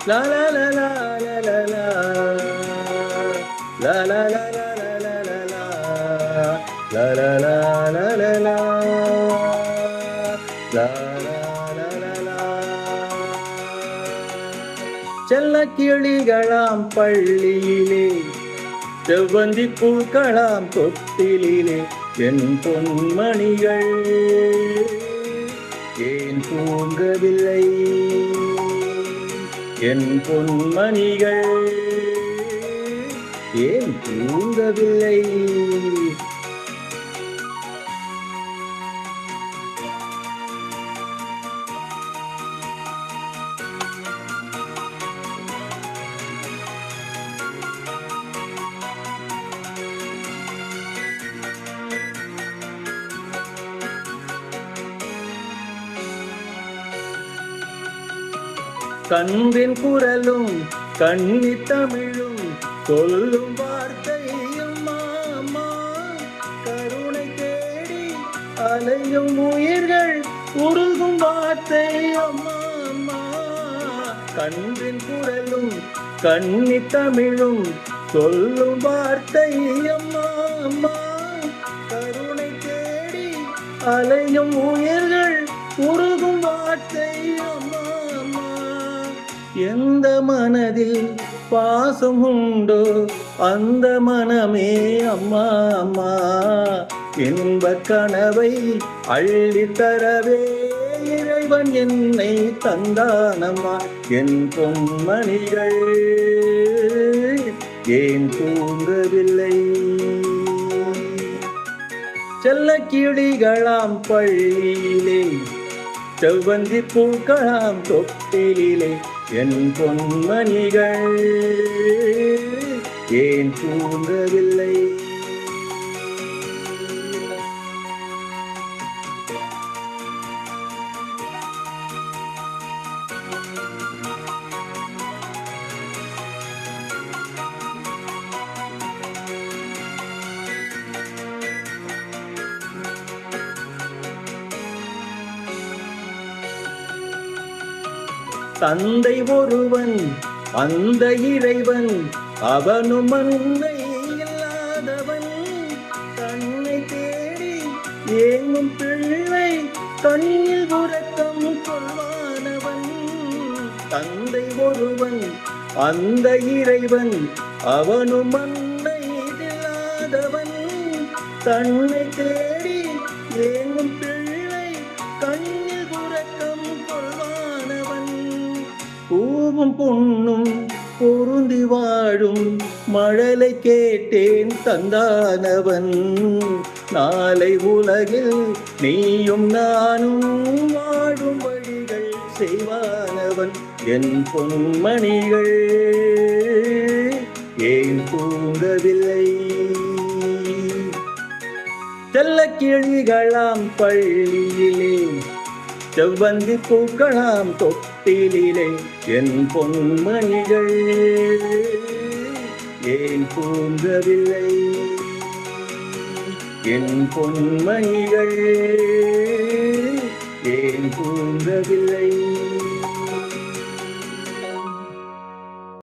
La la la la la la la. La la la la la la la la. La la la la la la. La la la la la. செல்ல கிளிகளாம் பள்ளியிலே செவ்வந்தி பூக்களாம் தொட்டிலே என் பொன்மணிகள் ஏன் தூங்கவில்லை என் பொன்மணிகள் ஏன் தூங்கவில்லை கன்றின் குரலும் கன்னி தமிழும் சொல்லும் வார்த்தையும் மாமா கருணை தேடி அலையும் உயிர்கள் உருகும் வார்த்தையும் மாமா கன்றின் குரலும் கன்னி தமிழும் சொல்லும் வார்த்தையும் மாமா கருணை தேடி அலையும் உயிர்கள் உருகும் வார்த்தையும் எந்த மனதில் பாசம் உண்டோ அந்த மனமே அம்மா அம்மா இன்ப கனவை அள்ளித்தரவே இறைவன் என்னை தந்தானம்மா என் பொன்மணிகள் ஏன் தூங்கவில்லை செல்ல கிளிகளாம் பள்ளியிலே செவ்வந்தி பூக்களாம் தொட்டிலே என் பொன்மணிகள் ஏன் தூங்கவில்லை தந்தை ஒருவன் அந்த இறைவன் அவனும் அன்னை இல்லாதவன் தன்னை தேடி ஏங்கும் பிள்ளை கண்ணில் உறக்கம் கொள்வானவன் தந்தை ஒருவன் அந்த இறைவன் அவனும் அன்னை இல்லாதவன் தன்னை தேடி ஏங்கும் பிள்ளை கண்ணில் உறக்கம் கொள்வானவன் பூவும் பொன்னும் பொருந்தி வாழும் மழலை கேட்டேன் தந்தானவன் நாளை உலகில் நீயும் நானும் வாழும் வழிகள் செய்வானவன் என் பொன்மணிகள் ஏன் தூங்கவில்லை செல்ல கிளிகளாம் பள்ளியிலே செவ்வந்தி பூக்களாம் தொட்டிலே என் பொன்மணிகள் ஏன் தூங்கவில்லை என் பொன்மணிகள் ஏன் தூங்கவில்லை